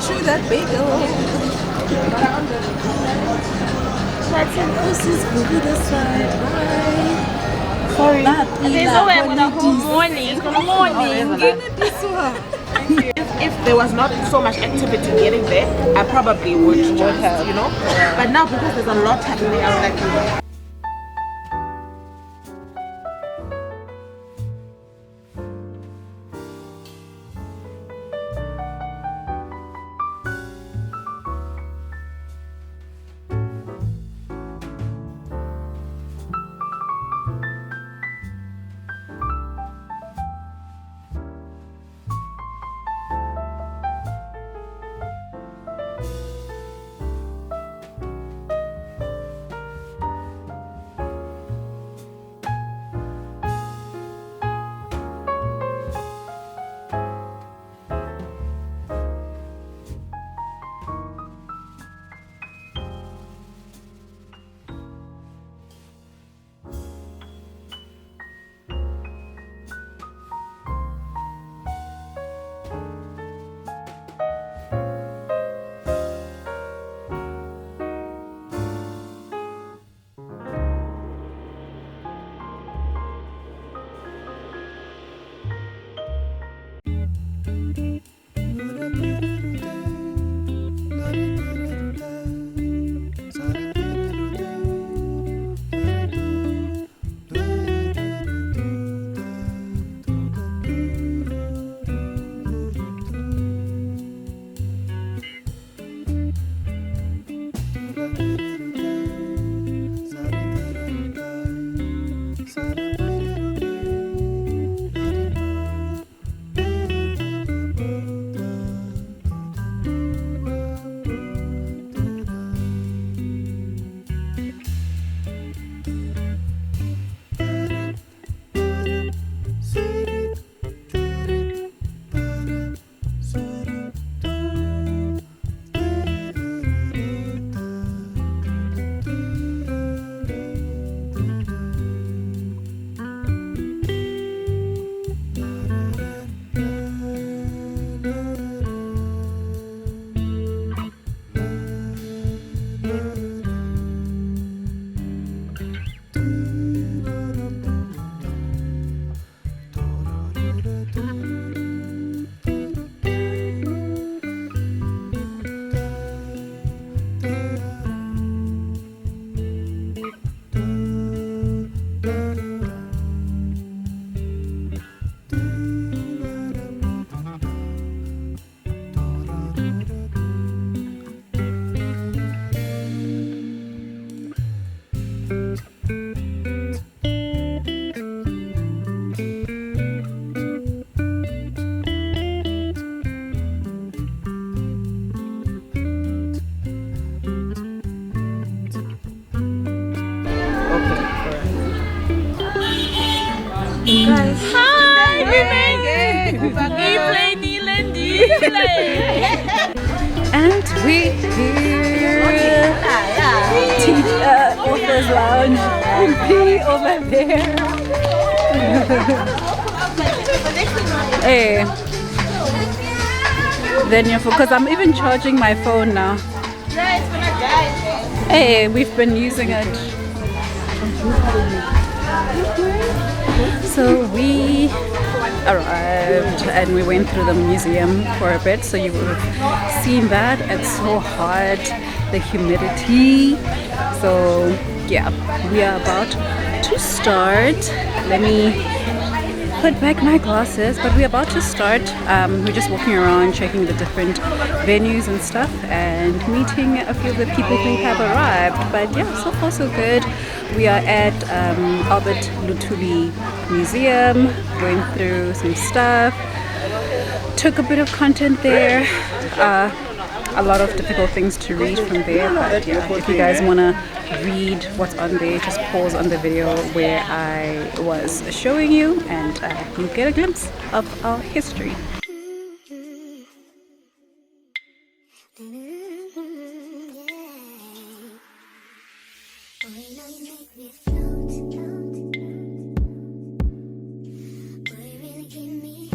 chew that bagel. That's it. This is Buddha side. Bye. Sorry. There's nowhere with a whole morning. If there was not so much activity getting there, I probably would have, you know. Yeah. But now because there's a lot happening, I'm like, Guys. hi, we made it! And we here. Author's Lounge. MP over there. Hey. Then you because I'm even charging my phone now. Hey, we've been using it. So we arrived and we went through the museum for a bit, so you would have seen that. It's so hot, the humidity. So yeah, we are about to start. Let me put back my glasses, but we're about to start. We're just walking around checking the different venues and stuff and meeting a few of the people who have arrived. But yeah, so far so good. We are at Albert Luthuli Museum, going through some stuff, took a bit of content there, a lot of difficult things to read from there, but yeah, if you guys want to read what's on there, just pause on the video where I was showing you and you get a glimpse of our history. Boy, really give me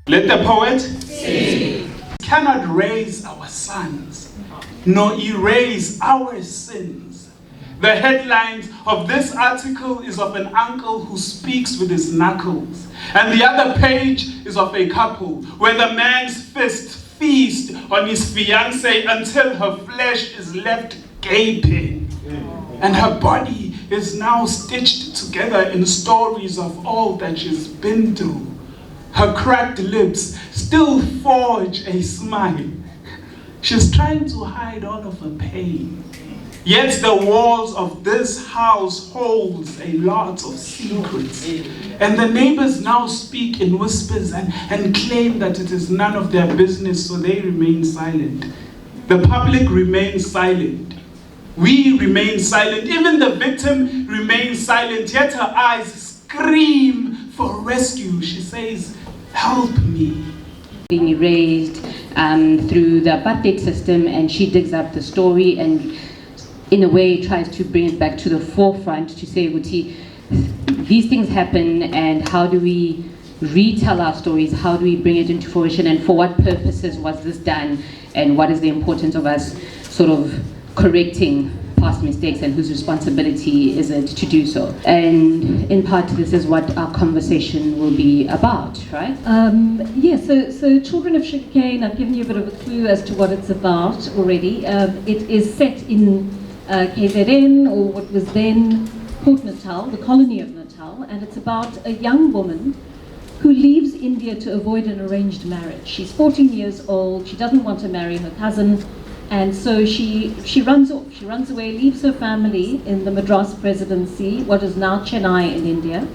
Let the poet sing. Cannot raise our sons, nor erase our sins. The headline of this article is of an uncle who speaks with his knuckles. And the other page is of a couple where the man's fist feasts on his fiancée until her flesh is left gaping. And her body is now stitched together in stories of all that she's been through. Her cracked lips still forge a smile. She's trying to hide all of her pain. Yet the walls of this house holds a lot of secrets. And the neighbors now speak in whispers and claim that it is none of their business, so they remain silent. The public remains silent. We remain silent. Even the victim remains silent, yet her eyes scream for rescue. She says, "Help me." Being erased through the apartheid system, and she digs up the story and in a way tries to bring it back to the forefront to say, Uti, these things happen, and how do we retell our stories? How do we bring it into fruition, and for what purposes was this done, and what is the importance of us sort of correcting past mistakes, and whose responsibility is it to do so? And in part, this is what our conversation will be about, right? So Children of Sugarcane, I've given you a bit of a clue as to what it's about already. It is set in KZN, or what was then Port Natal, the colony of Natal, and it's about a young woman who leaves India to avoid an arranged marriage. She's 14 years old, she doesn't want to marry her cousin, and so she runs off. She runs away, leaves her family in the Madras Presidency, what is now Chennai in India,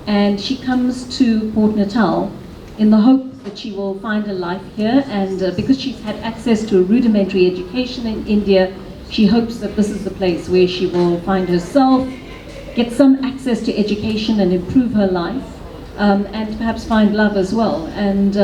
and she comes to Port Natal in the hope that she will find a life here, and because she's had access to a rudimentary education in India, she hopes that this is the place where she will find herself, get some access to education and improve her life, and perhaps find love as well. And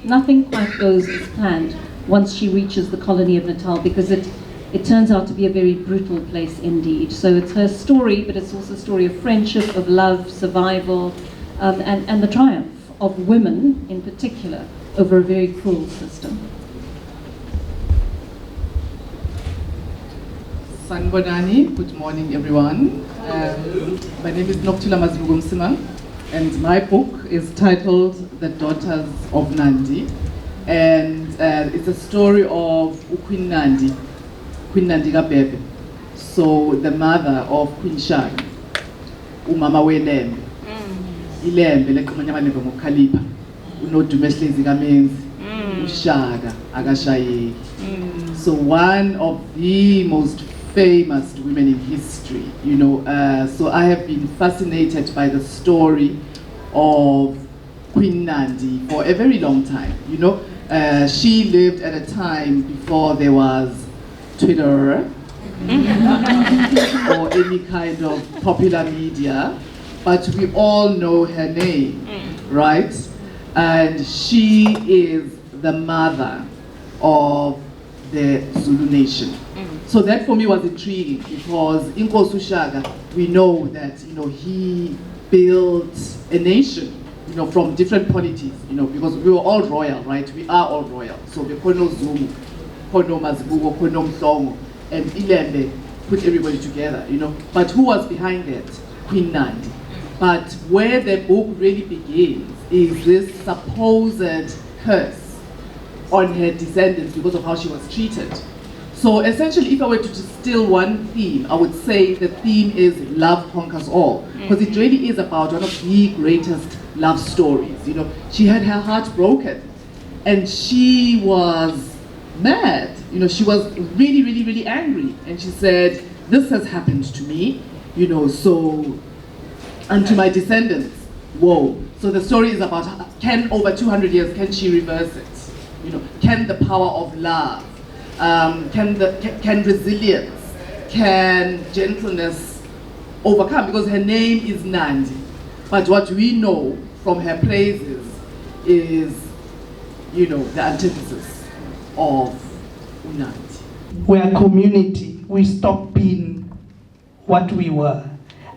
nothing quite goes as planned once she reaches the colony of Natal, because it turns out to be a very brutal place indeed. So it's her story, but it's also a story of friendship, of love, survival, and the triumph of women in particular over a very cruel system. Sanbonani, good morning everyone. My name is Noktula Mazlugumsima, and my book is titled The Daughters of Nandi. And it's a story of Queen Nandi Kabebe. So the mother of Queen Shaka, umama weLembe. Ilembe leqhumanya amalembe ngokukhalipha. Unodumehlezi kamenzi. Ushaka akashayeki. So one of the most famous women in history, you know. So I have been fascinated by the story of Queen Nandi for a very long time, you know. She lived at a time before there was Twitter or any kind of popular media, but we all know her name, right? And she is the mother of the Zulu nation. So that for me was intriguing, because Inkosi Ushaka, we know that, you know, he built a nation, you know, from different polities, you know, because we were all royal, right? We are all royal. So we Kono Zulu, Kono Mazibuko, Kono Mhlongo, and Ilembe put everybody together, you know. But who was behind that? Queen Nandi. But where the book really begins is this supposed curse on her descendants because of how she was treated. So essentially, if I were to distill one theme, I would say the theme is love conquers all, because it really is about one of the greatest love stories. You know, she had her heart broken, and she was mad. You know, she was really, really, really angry, and she said, "This has happened to me, you know, so, and to my descendants, whoa." So the story is about, can over 200 years, can she reverse it? You know, can the power of love, can resilience, can gentleness overcome? Because her name is Nandi, but what we know from her praises is, you know, the antithesis of Nandi. We're a community. We stopped being what we were.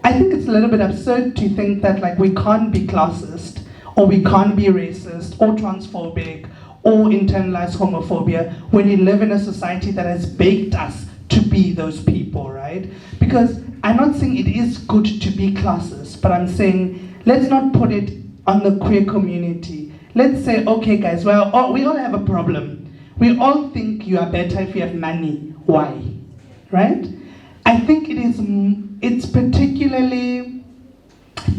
I think it's a little bit absurd to think that like we can't be classist, or we can't be racist, or transphobic, or internalize homophobia when we live in a society that has baked us to be those people, right? Because I'm not saying it is good to be classist, but I'm saying let's not put it on the queer community. Let's say, okay guys, well, we all have a problem. We all think you are better if you have money. Why? Right? I think it's particularly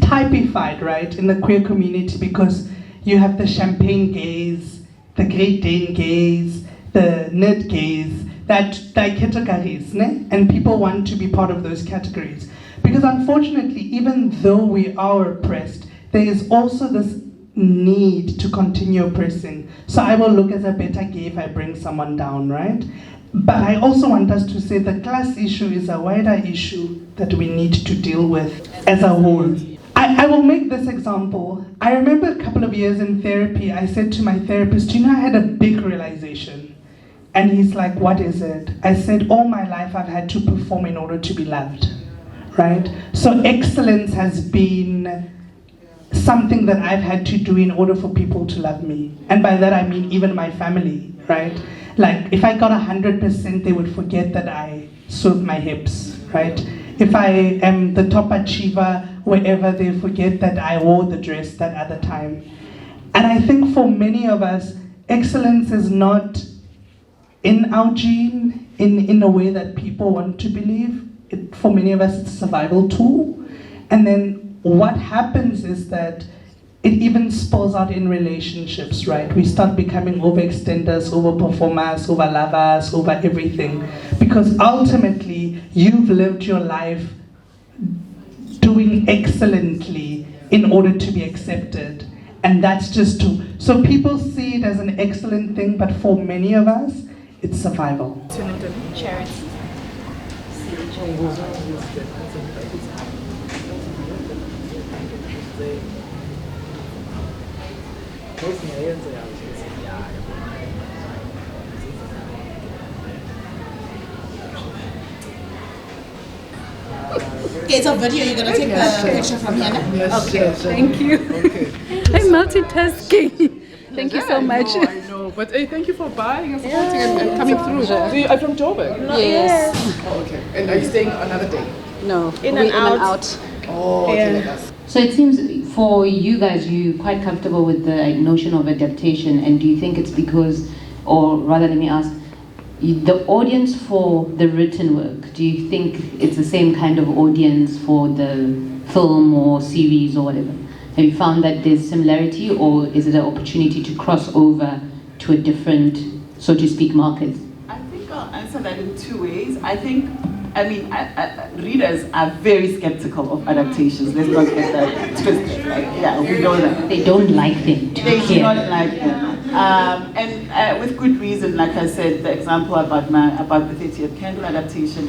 typified, right, in the queer community because you have the champagne gaze, the Great Dane gaze, the nerd gaze, that categories, ne? And people want to be part of those categories. Because unfortunately, even though we are oppressed, there is also this need to continue oppressing. So I will look as a better gay if I bring someone down, right? But I also want us to say the class issue is a wider issue that we need to deal with as a whole. I will make this example. I remember a couple of years in therapy, I said to my therapist, you know, I had a big realization. And he's like, what is it? I said, all my life I've had to perform in order to be loved, right? So excellence has been something that I've had to do in order for people to love me. And by that I mean even my family, right? Like if I got 100%, they would forget that I sewed my hips, right? If I am the top achiever wherever, they forget that I wore the dress that other time. And I think for many of us, excellence is not in our gene in a way that people want to believe. For many of us, it's a survival tool. And then what happens is that it even spills out in relationships, right? We start becoming overextenders, overperformers, overlovers, over everything. Because ultimately, you've lived your life doing excellently in order to be accepted. And that's just true. So people see it as an excellent thing, but for many of us, it's survival. Charity. Okay, it's a video. You're gonna take a picture from here. Okay, thank you. Okay. I'm multitasking. Thank you so much. I know. But hey, thank you for buying and supporting and coming through. So I'm from Durban. Yes. Oh, okay. And are you staying another day? No, In and out. Oh, okay, like us. So it seems for you guys, you're quite comfortable with the notion of adaptation, and do you think it's because, or rather let me ask, the audience for the written work, do you think it's the same kind of audience for the film or series or whatever? Have you found that there's similarity, or is it an opportunity to cross over to a different, so to speak, market? I think I'll answer that in two ways. I mean, readers are very skeptical of adaptations. Let's not get that twisted. Like, yeah, we know that. They don't like them, to They be do clear. not like them. And with good reason, like I said, the example about the 30th Candle adaptation,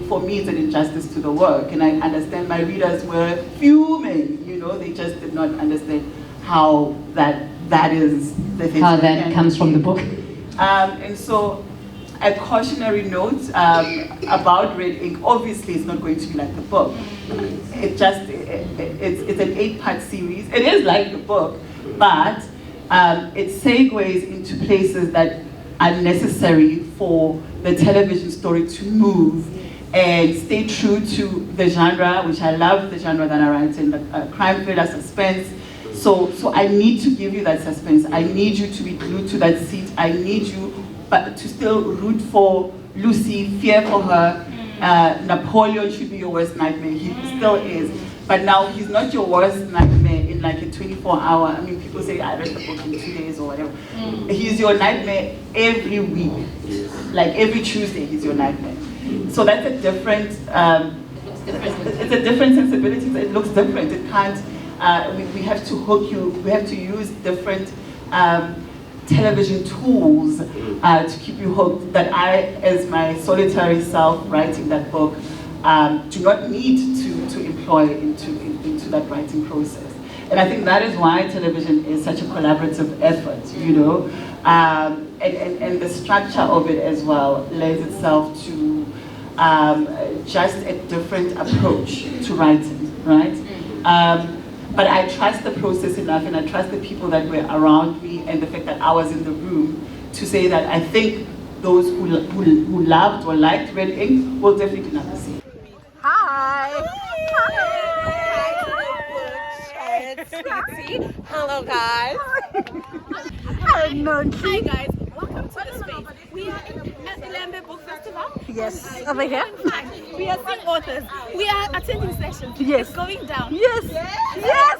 for me, it's an injustice to the work. And I understand my readers were fuming, you know, they just did not understand how that is the 30th How that Candle. comes from the book. And so a cautionary note about red ink. Obviously, it's not going to be like the book. It's an 8-part series. It is like the book, but it segues into places that are necessary for the television story to move and stay true to the genre, which I love the genre that I write in, the crime thriller, suspense. So I need to give you that suspense. I need you to be glued to that seat. I need you to still root for Lucy, fear for her. Napoleon should be your worst nightmare. He still is. But now he's not your worst nightmare in like a 24-hour. I mean, people say I read the book in 2 days or whatever. He's your nightmare every week. Like every Tuesday, he's your nightmare. So that's a different. It's a different sensibility. It looks different. It can't. We have to hook you. We have to use different television tools to keep you hooked. That I, as my solitary self, writing that book, do not need to employ into that writing process. And I think that is why television is such a collaborative effort, you know, and the structure of it as well lends itself to just a different approach to writing, right? But I trust the process enough, and I trust the people that were around me, and the fact that I was in the room to say that I think those who loved or liked red ink will definitely not the same. Hi. Hello, guys. Hi guys. Welcome to the space. We are at Ilembe Book Festival. Yes, over here. We are seeing authors. We are attending sessions. Yes. It's going down. Yes. Yes.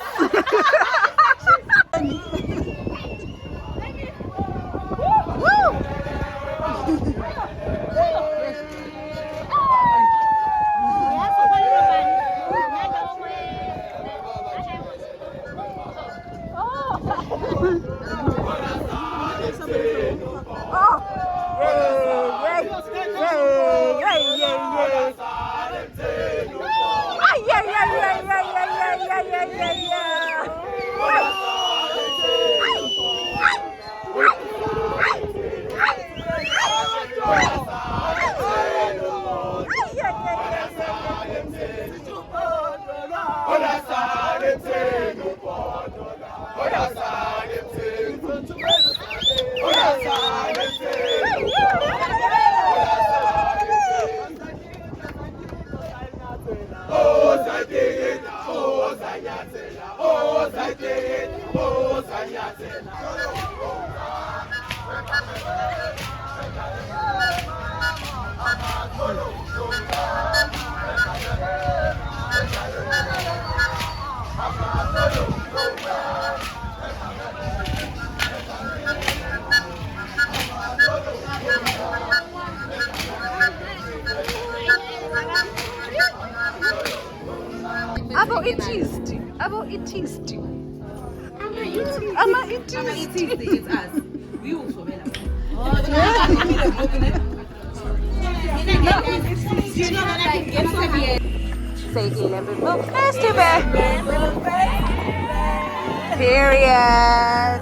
It's us. We will surveil us. Say Ilembe Book Festival. Period.